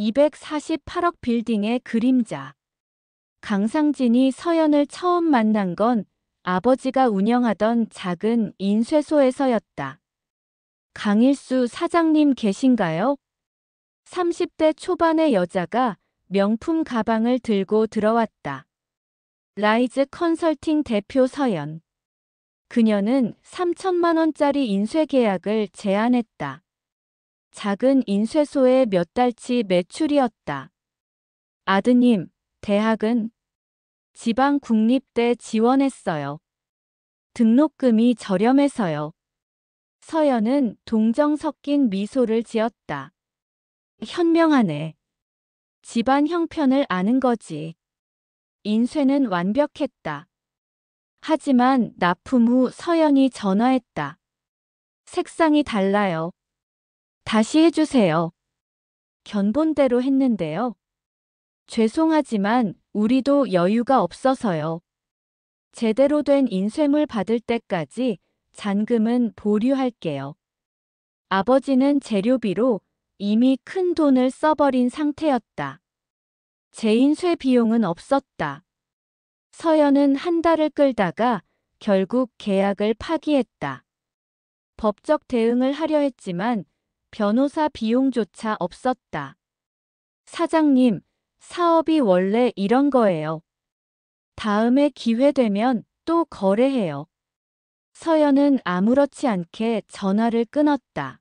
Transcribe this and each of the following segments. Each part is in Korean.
248억 빌딩의 그림자. 강상진이 서연을 처음 만난 건 아버지가 운영하던 작은 인쇄소에서였다. 강일수 사장님 계신가요? 30대 초반의 여자가 명품 가방을 들고 들어왔다. 라이즈 컨설팅 대표 서연. 그녀는 3천만 원짜리 인쇄 계약을 제안했다. 작은 인쇄소의 몇 달치 매출이었다. 아드님, 대학은? 지방 국립대 지원했어요. 등록금이 저렴해서요. 서연은 동정 섞인 미소를 지었다. 현명하네. 집안 형편을 아는 거지. 인쇄는 완벽했다. 하지만 납품 후 서연이 전화했다. 색상이 달라요. 다시 해주세요. 견본대로 했는데요. 죄송하지만 우리도 여유가 없어서요. 제대로 된 인쇄물 받을 때까지 잔금은 보류할게요. 아버지는 재료비로 이미 큰 돈을 써버린 상태였다. 재인쇄 비용은 없었다. 서연은 한 달을 끌다가 결국 계약을 파기했다. 법적 대응을 하려 했지만 변호사 비용조차 없었다. 사장님, 사업이 원래 이런 거예요. 다음에 기회 되면 또 거래해요. 서연은 아무렇지 않게 전화를 끊었다.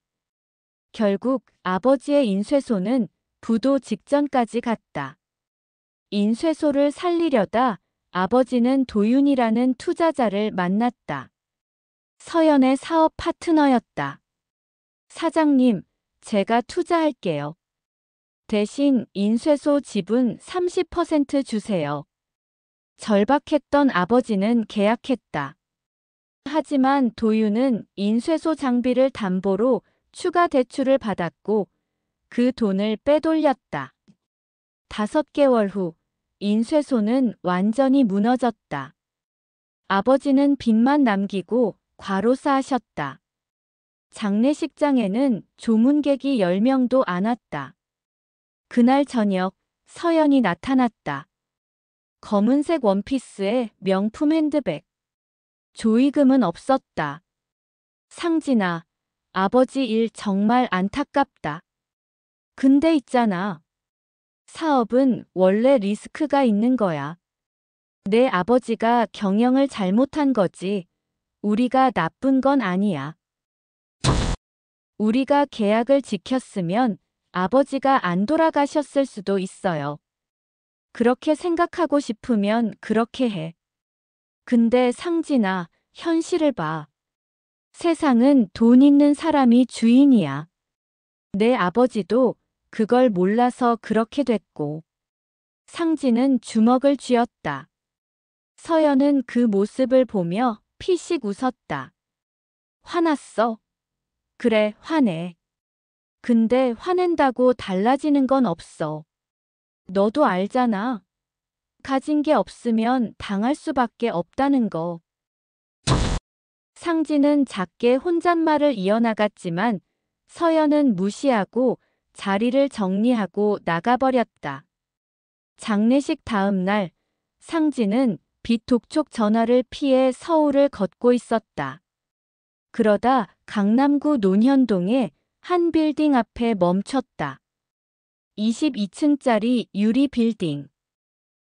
결국 아버지의 인쇄소는 부도 직전까지 갔다. 인쇄소를 살리려다 아버지는 도윤이라는 투자자를 만났다. 서연의 사업 파트너였다. 사장님, 제가 투자할게요. 대신 인쇄소 지분 30% 주세요. 절박했던 아버지는 계약했다. 하지만 도윤은 인쇄소 장비를 담보로 추가 대출을 받았고 그 돈을 빼돌렸다. 5개월 후 인쇄소는 완전히 무너졌다. 아버지는 빚만 남기고 과로사하셨다. 장례식장에는 조문객이 10명도 안 왔다. 그날 저녁 서연이 나타났다. 검은색 원피스에 명품 핸드백. 조의금은 없었다. 상진아, 아버지 일 정말 안타깝다. 근데 있잖아. 사업은 원래 리스크가 있는 거야. 내 아버지가 경영을 잘못한 거지. 우리가 나쁜 건 아니야. 우리가 계약을 지켰으면 아버지가 안 돌아가셨을 수도 있어요. 그렇게 생각하고 싶으면 그렇게 해. 근데 상진아, 현실을 봐. 세상은 돈 있는 사람이 주인이야. 내 아버지도 그걸 몰라서 그렇게 됐고. 상진은 주먹을 쥐었다. 서연은 그 모습을 보며 피식 웃었다. 화났어? 그래, 화내. 근데 화낸다고 달라지는 건 없어. 너도 알잖아. 가진 게 없으면 당할 수밖에 없다는 거. 상진은 작게 혼잣말을 이어나갔지만 서연은 무시하고 자리를 정리하고 나가버렸다. 장례식 다음 날 상진은 빚 독촉 전화를 피해 서울을 걷고 있었다. 그러다 강남구 논현동의 한 빌딩 앞에 멈췄다. 22층짜리 유리 빌딩.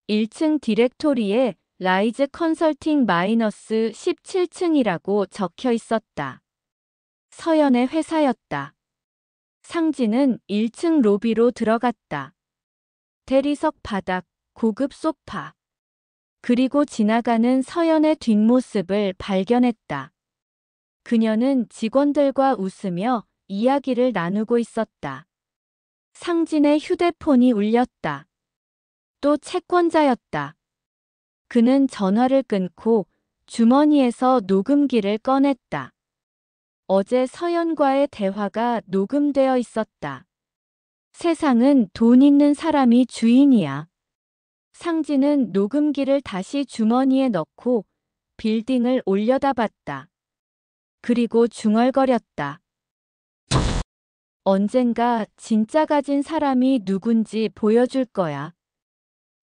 1층 디렉토리에 라이즈 컨설팅 마이너스 17층이라고 적혀 있었다. 서연의 회사였다. 상진은 1층 로비로 들어갔다. 대리석 바닥, 고급 소파. 그리고 지나가는 서연의 뒷모습을 발견했다. 그녀는 직원들과 웃으며 이야기를 나누고 있었다. 상진의 휴대폰이 울렸다. 또 채권자였다. 그는 전화를 끊고 주머니에서 녹음기를 꺼냈다. 어제 서연과의 대화가 녹음되어 있었다. 세상은 돈 있는 사람이 주인이야. 상진은 녹음기를 다시 주머니에 넣고 빌딩을 올려다봤다. 그리고 중얼거렸다. 언젠가 진짜 가진 사람이 누군지 보여줄 거야.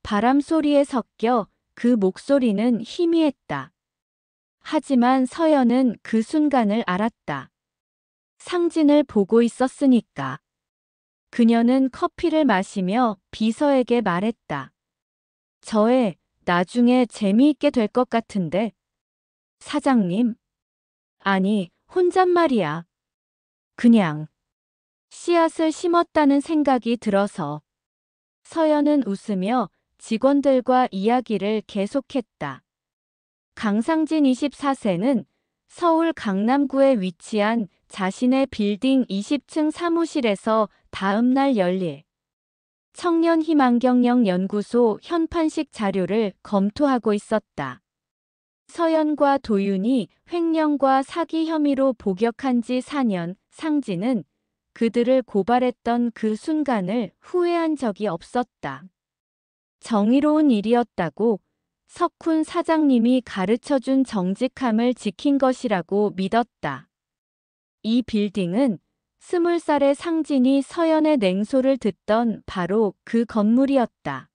바람 소리에 섞여 그 목소리는 희미했다. 하지만 서연은 그 순간을 알았다. 상진을 보고 있었으니까. 그녀는 커피를 마시며 비서에게 말했다. 저 애 나중에 재미있게 될 것 같은데. 사장님. 아니, 혼잣말이야. 그냥 씨앗을 심었다는 생각이 들어서. 서연은 웃으며 직원들과 이야기를 계속했다. 강상진 24세는 서울 강남구에 위치한 자신의 빌딩 20층 사무실에서 다음 날 열릴 청년희망경영연구소 현판식 자료를 검토하고 있었다. 서연과 도윤이 횡령과 사기 혐의로 복역한 지 4년, 상진은 그들을 고발했던 그 순간을 후회한 적이 없었다. 정의로운 일이었다고, 석훈 사장님이 가르쳐준 정직함을 지킨 것이라고 믿었다. 이 빌딩은 20살의 상진이 서연의 냉소를 듣던 바로 그 건물이었다.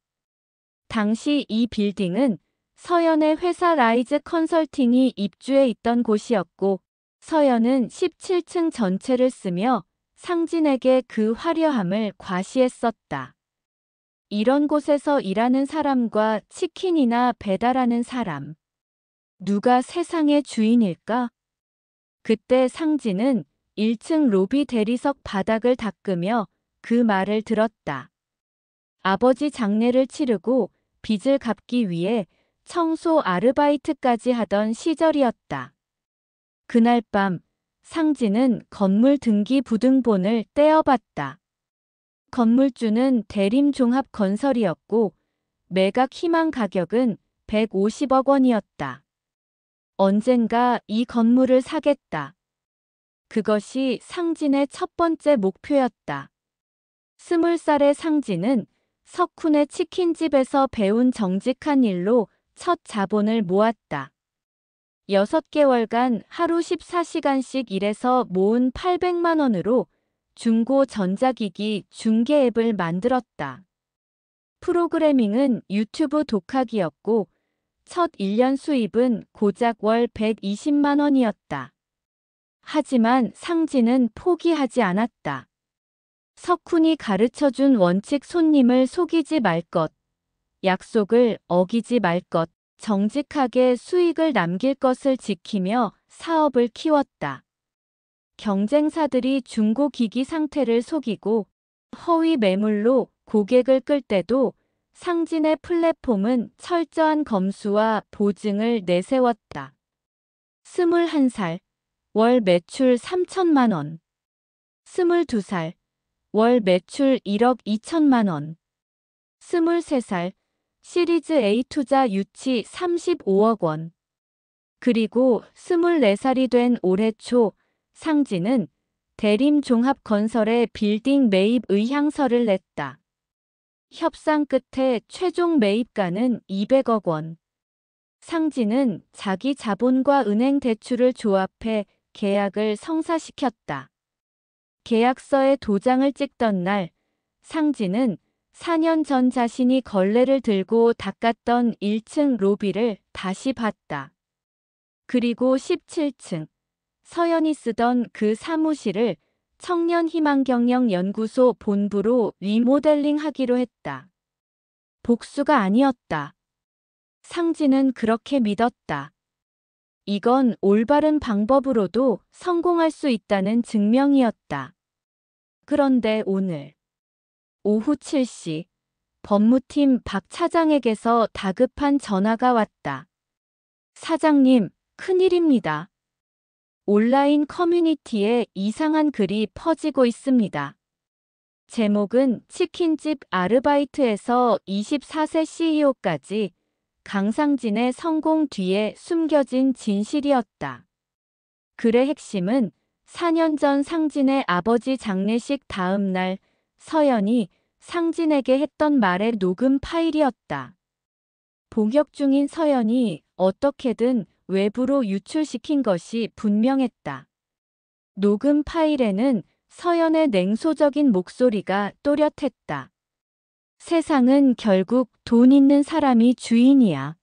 당시 이 빌딩은 서연의 회사 라이즈 컨설팅이 입주해 있던 곳이었고, 서연은 17층 전체를 쓰며 상진에게 그 화려함을 과시했었다. 이런 곳에서 일하는 사람과 치킨이나 배달하는 사람. 누가 세상의 주인일까? 그때 상진은 1층 로비 대리석 바닥을 닦으며 그 말을 들었다. 아버지 장례를 치르고 빚을 갚기 위해 청소 아르바이트까지 하던 시절이었다. 그날 밤 상진은 건물 등기 부등본을 떼어봤다. 건물주는 대림종합건설이었고 매각 희망 가격은 150억 원이었다. 언젠가 이 건물을 사겠다. 그것이 상진의 첫 번째 목표였다. 20살의 상진은 석훈의 치킨집에서 배운 정직한 일로 첫 자본을 모았다. 6개월간 하루 14시간씩 일해서 모은 800만 원으로 중고 전자기기 중개 앱을 만들었다. 프로그래밍은 유튜브 독학이었고 첫 1년 수입은 고작 월 120만 원이었다. 하지만 상진은 포기하지 않았다. 석훈이 가르쳐준 원칙 손님을 속이지 말 것, 약속을 어기지 말 것, 정직하게 수익을 남길 것을 지키며 사업을 키웠다. 경쟁사들이 중고기기 상태를 속이고 허위 매물로 고객을 끌 때도 상진의 플랫폼은 철저한 검수와 보증을 내세웠다. 21살, 월 매출 3천만 원. 22살, 월 매출 1억 2천만 원. 23살, 시리즈 A 투자 유치 35억 원. 그리고 24살이 된 올해 초, 상진은 대림종합건설의 빌딩 매입 의향서를 냈다. 협상 끝에 최종 매입가는 200억 원. 상진은 자기 자본과 은행 대출을 조합해 계약을 성사시켰다. 계약서에 도장을 찍던 날, 상진은 4년 전 자신이 걸레를 들고 닦았던 1층 로비를 다시 봤다. 그리고 17층, 서연이 쓰던 그 사무실을 청년희망경영연구소 본부로 리모델링하기로 했다. 복수가 아니었다. 상진은 그렇게 믿었다. 이건 올바른 방법으로도 성공할 수 있다는 증명이었다. 그런데 오늘 오후 7시 법무팀 박 차장에게서 다급한 전화가 왔다. 사장님, 큰일입니다. 온라인 커뮤니티에 이상한 글이 퍼지고 있습니다. 제목은 치킨집 아르바이트에서 24세 CEO까지 강상진의 성공 뒤에 숨겨진 진실이었다. 글의 핵심은 4년 전 상진의 아버지 장례식 다음 날 서연이 상진에게 했던 말의 녹음 파일이었다. 복역 중인 서연이 어떻게든 외부로 유출시킨 것이 분명했다. 녹음 파일에는 서연의 냉소적인 목소리가 또렷했다. 세상은 결국 돈 있는 사람이 주인이야.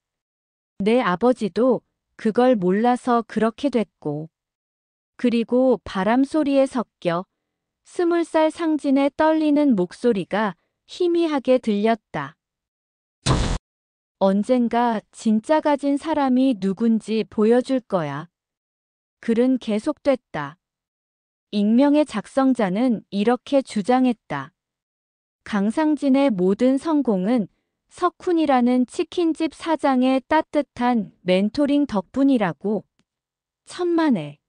내 아버지도 그걸 몰라서 그렇게 됐고. 그리고 바람 소리에 섞여 20살 상진의 떨리는 목소리가 희미하게 들렸다. 언젠가 진짜 가진 사람이 누군지 보여줄 거야. 글은 계속됐다. 익명의 작성자는 이렇게 주장했다. 강상진의 모든 성공은 석훈이라는 치킨집 사장의 따뜻한 멘토링 덕분이라고. 천만에.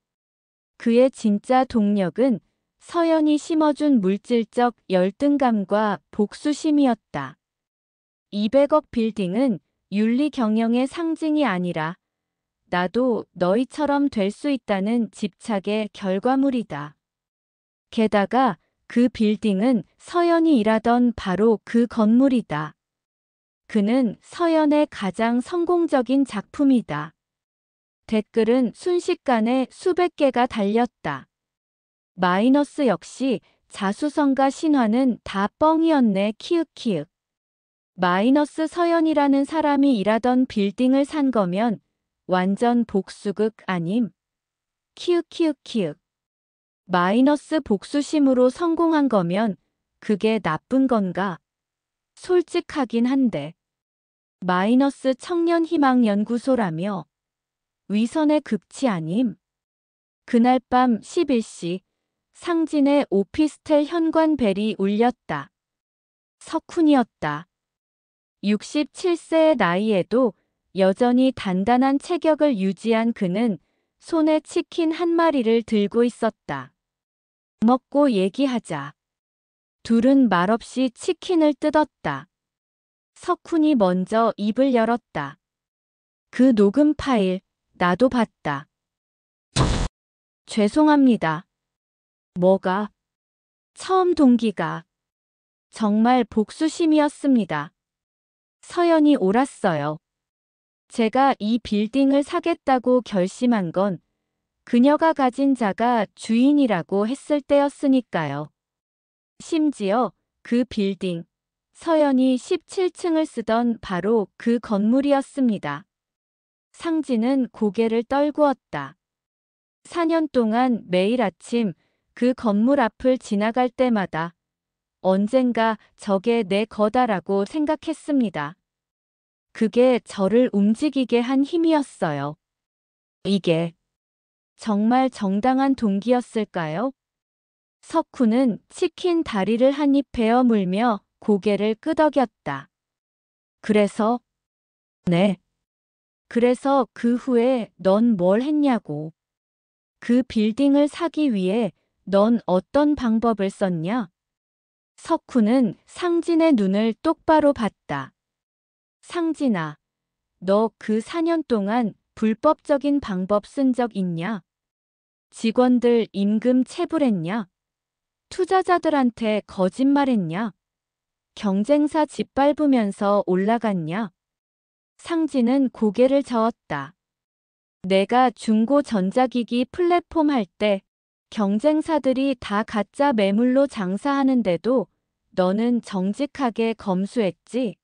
그의 진짜 동력은 서연이 심어준 물질적 열등감과 복수심이었다. 200억 빌딩은 윤리 경영의 상징이 아니라 나도 너희처럼 될 수 있다는 집착의 결과물이다. 게다가 그 빌딩은 서연이 일하던 바로 그 건물이다. 그는 서연의 가장 성공적인 작품이다. 댓글은 순식간에 수백 개가 달렸다. 마이너스 역시 자수성가 신화는 다 뻥이었네 키읔키읔. 마이너스 서연이라는 사람이 일하던 빌딩을 산 거면 완전 복수극 아님? 키읔키읔키읔. 마이너스 복수심으로 성공한 거면 그게 나쁜 건가? 솔직하긴 한데. 마이너스 청년희망연구소라며. 위선의 극치 아님? 그날 밤 11시 상진의 오피스텔 현관벨이 울렸다. 석훈이었다. 67세의 나이에도 여전히 단단한 체격을 유지한 그는 손에 치킨 한 마리를 들고 있었다. 먹고 얘기하자. 둘은 말없이 치킨을 뜯었다. 석훈이 먼저 입을 열었다. 그 녹음 파일 나도 봤다. 죄송합니다. 뭐가? 처음 동기가. 정말 복수심이었습니다. 서연이 옳았어요. 제가 이 빌딩을 사겠다고 결심한 건 그녀가 가진 자가 주인이라고 했을 때였으니까요. 심지어 그 빌딩, 서연이 17층을 쓰던 바로 그 건물이었습니다. 상진은 고개를 떨구었다. 4년 동안 매일 아침 그 건물 앞을 지나갈 때마다 언젠가 저게 내 거다라고 생각했습니다. 그게 저를 움직이게 한 힘이었어요. 이게 정말 정당한 동기였을까요? 석훈은 치킨 다리를 한 입 베어 물며 고개를 끄덕였다. 그래서? 네. 그래서 그 후에 넌 뭘 했냐고. 그 빌딩을 사기 위해 넌 어떤 방법을 썼냐? 석훈은 상진의 눈을 똑바로 봤다. 상진아, 너 그 4년 동안 불법적인 방법 쓴 적 있냐? 직원들 임금 체불했냐? 투자자들한테 거짓말했냐? 경쟁사 짓밟으면서 올라갔냐? 상진은 고개를 저었다. 내가 중고 전자기기 플랫폼 할 때 경쟁사들이 다 가짜 매물로 장사하는데도 너는 정직하게 검수했지?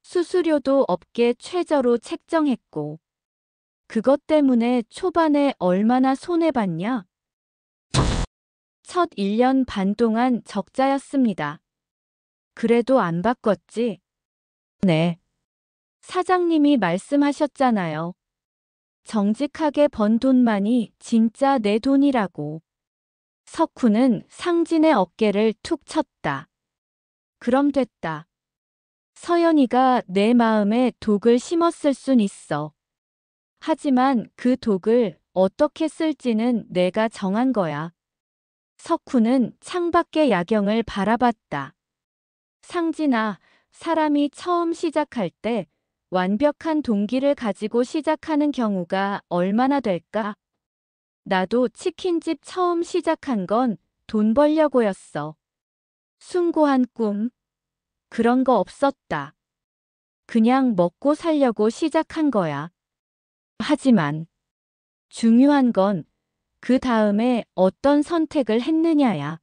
수수료도 업계 최저로 책정했고. 그것 때문에 초반에 얼마나 손해봤냐? 첫 1년 반 동안 적자였습니다. 그래도 안 바꿨지? 네. 사장님이 말씀하셨잖아요. 정직하게 번 돈만이 진짜 내 돈이라고. 석훈은 상진의 어깨를 툭 쳤다. 그럼 됐다. 서연이가 내 마음에 독을 심었을 순 있어. 하지만 그 독을 어떻게 쓸지는 내가 정한 거야. 석훈은 창밖의 야경을 바라봤다. 상진아, 사람이 처음 시작할 때 완벽한 동기를 가지고 시작하는 경우가 얼마나 될까? 나도 치킨집 처음 시작한 건 돈 벌려고였어. 숭고한 꿈. 그런 거 없었다. 그냥 먹고 살려고 시작한 거야. 하지만 중요한 건 그 다음에 어떤 선택을 했느냐야.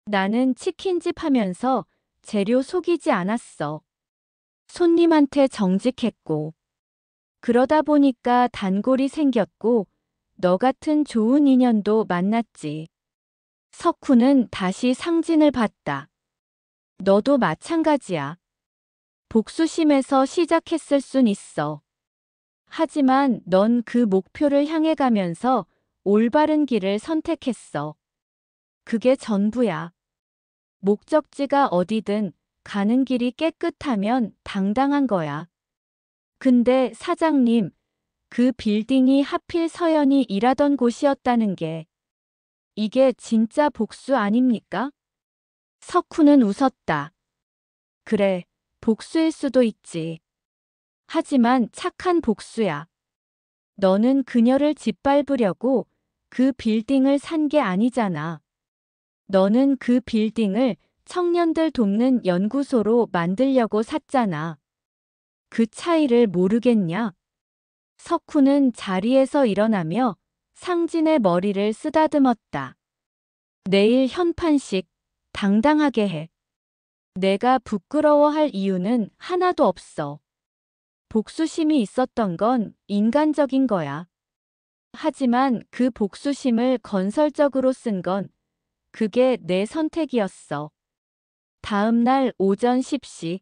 나는 치킨집 하면서 재료 속이지 않았어. 손님한테 정직했고, 그러다 보니까 단골이 생겼고, 너 같은 좋은 인연도 만났지. 석훈은 다시 상진을 봤다. 너도 마찬가지야. 복수심에서 시작했을 순 있어. 하지만 넌 그 목표를 향해 가면서 올바른 길을 선택했어. 그게 전부야. 목적지가 어디든 가는 길이 깨끗하면 당당한 거야. 근데 사장님, 그 빌딩이 하필 서연이 일하던 곳이었다는 게 이게 진짜 복수 아닙니까? 석훈은 웃었다. 그래, 복수일 수도 있지. 하지만 착한 복수야. 너는 그녀를 짓밟으려고 그 빌딩을 산 게 아니잖아. 너는 그 빌딩을 청년들 돕는 연구소로 만들려고 샀잖아. 그 차이를 모르겠냐? 석훈은 자리에서 일어나며 상진의 머리를 쓰다듬었다. 내일 현판식 당당하게 해. 내가 부끄러워할 이유는 하나도 없어. 복수심이 있었던 건 인간적인 거야. 하지만 그 복수심을 건설적으로 쓴 건 그게 내 선택이었어. 다음 날 오전 10시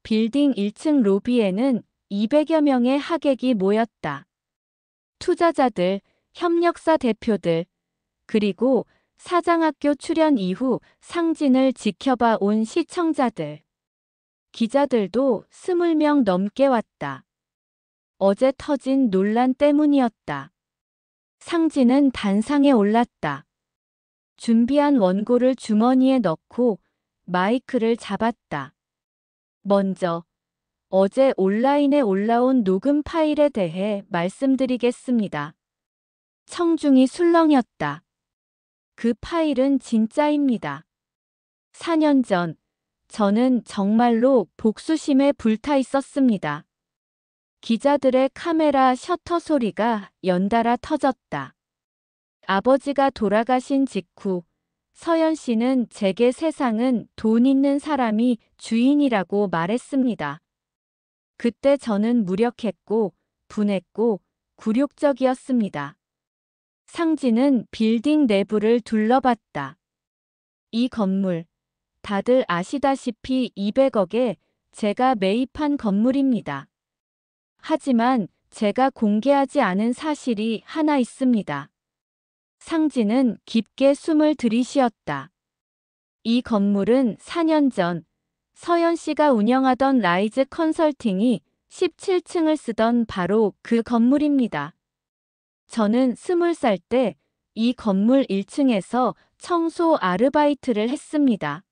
빌딩 1층 로비에는 200여 명의 하객이 모였다. 투자자들, 협력사 대표들, 그리고 사장학교 출연 이후 상진을 지켜봐 온 시청자들. 기자들도 20명 넘게 왔다. 어제 터진 논란 때문이었다. 상진은 단상에 올랐다. 준비한 원고를 주머니에 넣고 마이크를 잡았다. 먼저 어제 온라인에 올라온 녹음 파일에 대해 말씀드리겠습니다. 청중이 술렁였다. 그 파일은 진짜입니다. 4년 전 저는 정말로 복수심에 불타 있었습니다. 기자들의 카메라 셔터 소리가 연달아 터졌다. 아버지가 돌아가신 직후 서연 씨는 제게 세상은 돈 있는 사람이 주인이라고 말했습니다. 그때 저는 무력했고 분했고 굴욕적이었습니다. 상진은 빌딩 내부를 둘러봤다. 이 건물, 다들 아시다시피 200억에 제가 매입한 건물입니다. 하지만 제가 공개하지 않은 사실이 하나 있습니다. 상진은 깊게 숨을 들이쉬었다. 이 건물은 4년 전 서연 씨가 운영하던 라이즈 컨설팅이 17층을 쓰던 바로 그 건물입니다. 저는 20살 때 이 건물 1층에서 청소 아르바이트를 했습니다.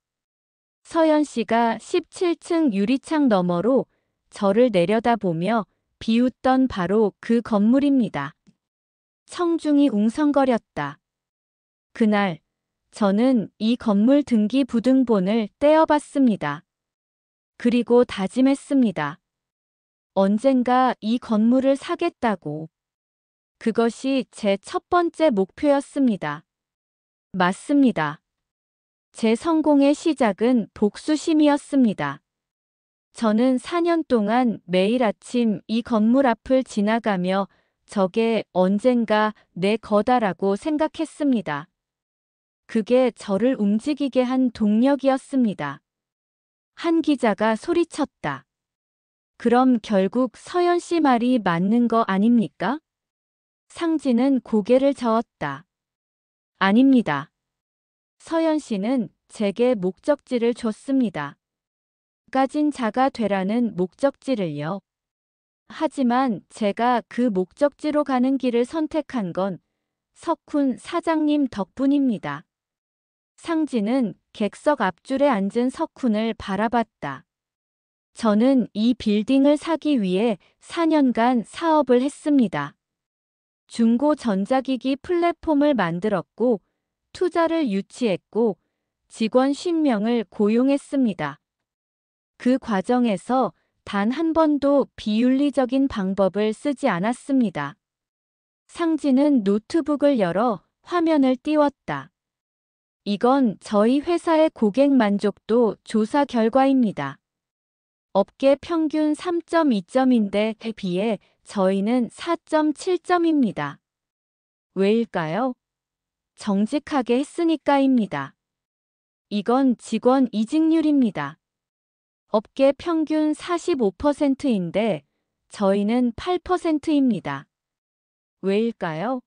서연 씨가 17층 유리창 너머로 저를 내려다보며 비웃던 바로 그 건물입니다. 청중이 웅성거렸다. 그날 저는 이 건물 등기 부등본을 떼어봤습니다. 그리고 다짐했습니다. 언젠가 이 건물을 사겠다고. 그것이 제 첫 번째 목표였습니다. 맞습니다. 제 성공의 시작은 복수심이었습니다. 저는 4년 동안 매일 아침 이 건물 앞을 지나가며 저게 언젠가 내 거다라고 생각했습니다. 그게 저를 움직이게 한 동력이었습니다. 한 기자가 소리쳤다. 그럼 결국 서연 씨 말이 맞는 거 아닙니까? 상진은 고개를 저었다. 아닙니다. 서연 씨는 제게 목적지를 줬습니다. 가진 자가 되라는 목적지를요. 하지만 제가 그 목적지로 가는 길을 선택한 건 석훈 사장님 덕분입니다. 상진은 객석 앞줄에 앉은 석훈을 바라봤다. 저는 이 빌딩을 사기 위해 4년간 사업을 했습니다. 중고 전자기기 플랫폼을 만들었고 투자를 유치했고 직원 10명을 고용했습니다. 그 과정에서 단 한 번도 비윤리적인 방법을 쓰지 않았습니다. 상진은 노트북을 열어 화면을 띄웠다. 이건 저희 회사의 고객 만족도 조사 결과입니다. 업계 평균 3.2점인데 비해 저희는 4.7점입니다. 왜일까요? 정직하게 했으니까입니다. 이건 직원 이직률입니다. 업계 평균 45%인데 저희는 8%입니다. 왜일까요?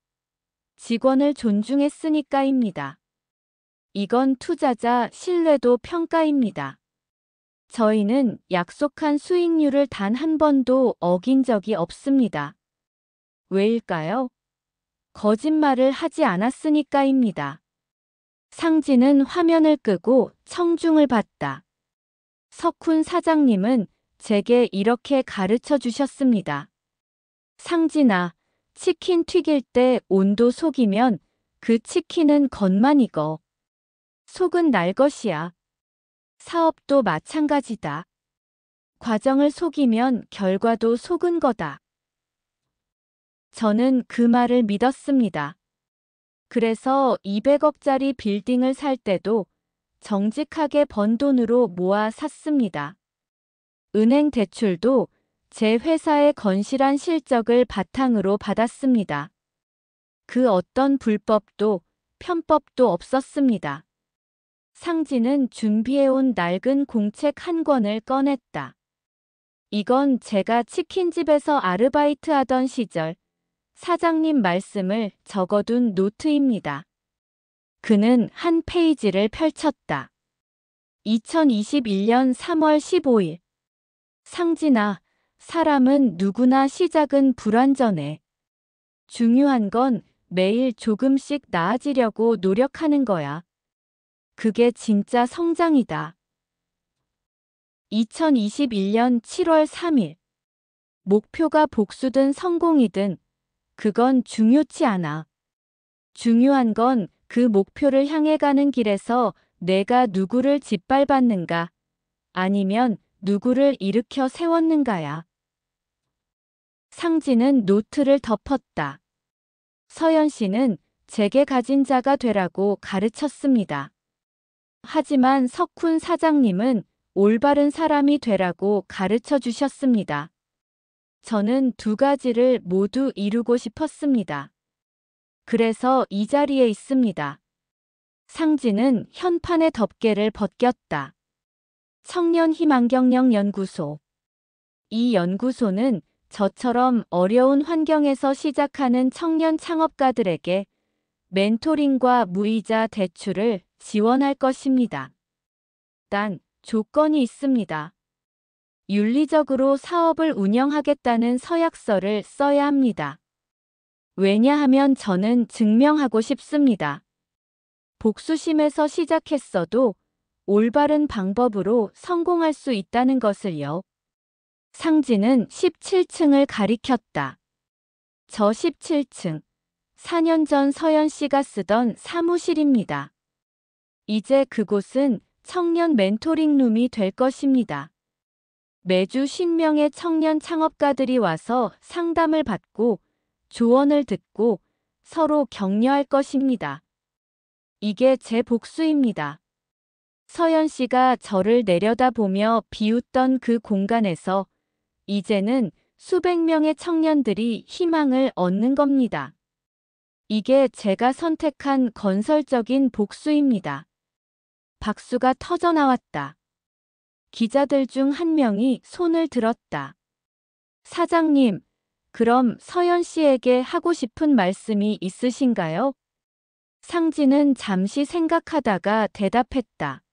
직원을 존중했으니까입니다. 이건 투자자 신뢰도 평가입니다. 저희는 약속한 수익률을 단 한 번도 어긴 적이 없습니다. 왜일까요? 거짓말을 하지 않았으니까입니다. 상진은 화면을 끄고 청중을 봤다. 석훈 사장님은 제게 이렇게 가르쳐 주셨습니다. 상진아, 치킨 튀길 때 온도 속이면 그 치킨은 겉만 익어. 속은 날 것이야. 사업도 마찬가지다. 과정을 속이면 결과도 속은 거다. 저는 그 말을 믿었습니다. 그래서 200억짜리 빌딩을 살 때도 정직하게 번 돈으로 모아 샀습니다. 은행 대출도 제 회사의 건실한 실적을 바탕으로 받았습니다. 그 어떤 불법도 편법도 없었습니다. 상진은 준비해온 낡은 공책 한 권을 꺼냈다. 이건 제가 치킨집에서 아르바이트 하던 시절 사장님 말씀을 적어둔 노트입니다. 그는 한 페이지를 펼쳤다. 2021년 3월 15일. 상진아, 사람은 누구나 시작은 불완전해. 중요한 건 매일 조금씩 나아지려고 노력하는 거야. 그게 진짜 성장이다. 2021년 7월 3일. 목표가 복수든 성공이든 그건 중요치 않아. 중요한 건 그 목표를 향해 가는 길에서 내가 누구를 짓밟았는가, 아니면 누구를 일으켜 세웠는가야. 상진은 노트를 덮었다. 서연 씨는 제게 가진 자가 되라고 가르쳤습니다. 하지만 석훈 사장님은 올바른 사람이 되라고 가르쳐 주셨습니다. 저는 두 가지를 모두 이루고 싶었습니다. 그래서 이 자리에 있습니다. 상진은 현판의 덮개를 벗겼다. 청년희망경영연구소. 이 연구소는 저처럼 어려운 환경에서 시작하는 청년 창업가들에게 멘토링과 무이자 대출을 지원할 것입니다. 단, 조건이 있습니다. 윤리적으로 사업을 운영하겠다는 서약서를 써야 합니다. 왜냐하면 저는 증명하고 싶습니다. 복수심에서 시작했어도 올바른 방법으로 성공할 수 있다는 것을요. 상진은 17층을 가리켰다. 저 17층. 4년 전 서연 씨가 쓰던 사무실입니다. 이제 그곳은 청년 멘토링 룸이 될 것입니다. 매주 10명의 청년 창업가들이 와서 상담을 받고 조언을 듣고 서로 격려할 것입니다. 이게 제 복수입니다. 서연 씨가 저를 내려다보며 비웃던 그 공간에서 이제는 수백 명의 청년들이 희망을 얻는 겁니다. 이게 제가 선택한 건설적인 복수입니다. 박수가 터져나왔다. 기자들 중 한 명이 손을 들었다. 사장님, 그럼 서연 씨에게 하고 싶은 말씀이 있으신가요? 상진은 잠시 생각하다가 대답했다.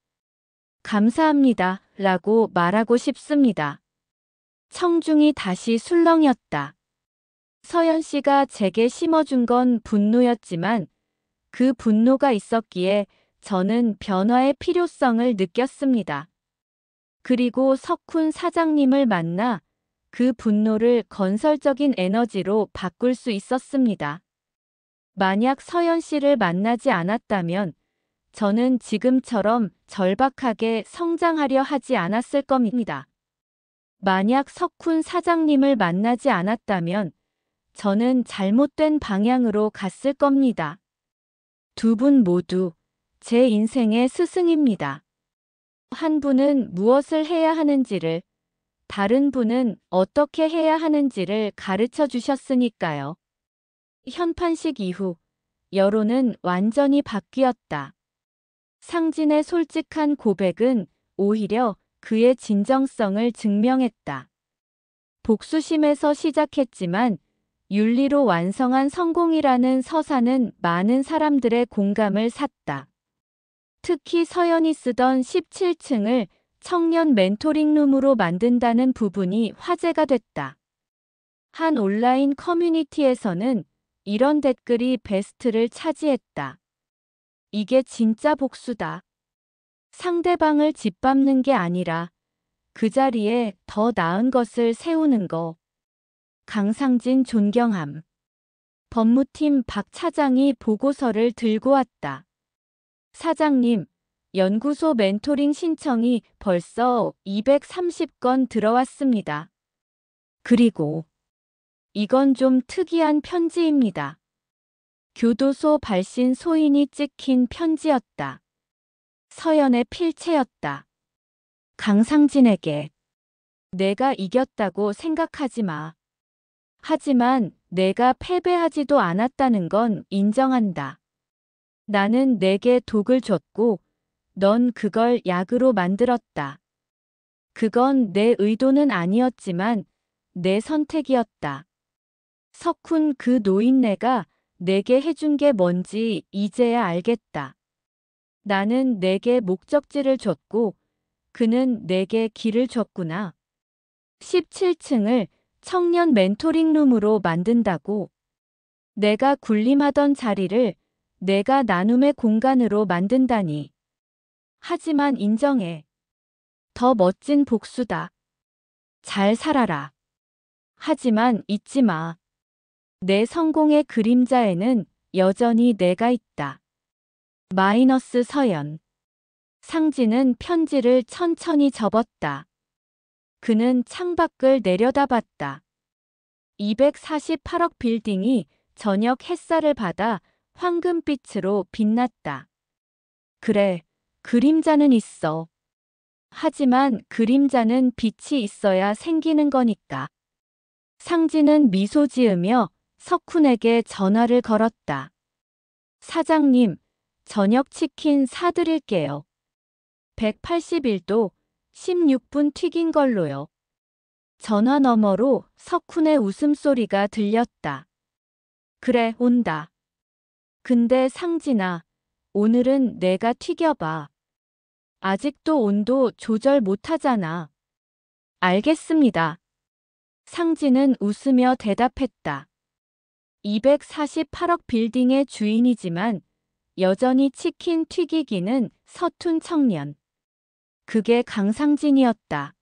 감사합니다. 라고 말하고 싶습니다. 청중이 다시 술렁였다. 서연 씨가 제게 심어준 건 분노였지만 그 분노가 있었기에 저는 변화의 필요성을 느꼈습니다. 그리고 석훈 사장님을 만나 그 분노를 건설적인 에너지로 바꿀 수 있었습니다. 만약 서연 씨를 만나지 않았다면 저는 지금처럼 절박하게 성장하려 하지 않았을 겁니다. 만약 석훈 사장님을 만나지 않았다면 저는 잘못된 방향으로 갔을 겁니다. 두 분 모두 제 인생의 스승입니다. 한 분은 무엇을 해야 하는지를, 다른 분은 어떻게 해야 하는지를 가르쳐 주셨으니까요. 현판식 이후 여론은 완전히 바뀌었다. 상진의 솔직한 고백은 오히려 그의 진정성을 증명했다. 복수심에서 시작했지만 윤리로 완성한 성공이라는 서사는 많은 사람들의 공감을 샀다. 특히 서연이 쓰던 17층을 청년 멘토링룸으로 만든다는 부분이 화제가 됐다. 한 온라인 커뮤니티에서는 이런 댓글이 베스트를 차지했다. 이게 진짜 복수다. 상대방을 짓밟는 게 아니라 그 자리에 더 나은 것을 세우는 거. 강상진 존경함. 법무팀 박 차장이 보고서를 들고 왔다. 사장님, 연구소 멘토링 신청이 벌써 230건 들어왔습니다. 그리고 이건 좀 특이한 편지입니다. 교도소 발신 소인이 찍힌 편지였다. 서연의 필체였다. 강상진에게 내가 이겼다고 생각하지 마. 하지만 내가 패배하지도 않았다는 건 인정한다. 나는 내게 독을 줬고 넌 그걸 약으로 만들었다. 그건 내 의도는 아니었지만 내 선택이었다. 석훈 그 노인네가 내게 해준 게 뭔지 이제야 알겠다. 나는 내게 목적지를 줬고 그는 내게 길을 줬구나. 17층을 청년 멘토링룸으로 만든다고. 내가 군림하던 자리를 내가 나눔의 공간으로 만든다니. 하지만 인정해. 더 멋진 복수다. 잘 살아라. 하지만 잊지 마. 내 성공의 그림자에는 여전히 내가 있다. 마이너스 서연. 상진은 편지를 천천히 접었다. 그는 창밖을 내려다봤다. 248억 빌딩이 저녁 햇살을 받아 황금빛으로 빛났다. 그래, 그림자는 있어. 하지만 그림자는 빛이 있어야 생기는 거니까. 상진은 미소 지으며 석훈에게 전화를 걸었다. 사장님, 저녁 치킨 사드릴게요. 181도 16분 튀긴 걸로요. 전화 너머로 석훈의 웃음소리가 들렸다. 그래, 온다. 근데 상진아, 오늘은 내가 튀겨봐. 아직도 온도 조절 못하잖아. 알겠습니다. 상진은 웃으며 대답했다. 248억 빌딩의 주인이지만 여전히 치킨 튀기기는 서툰 청년. 그게 강상진이었다.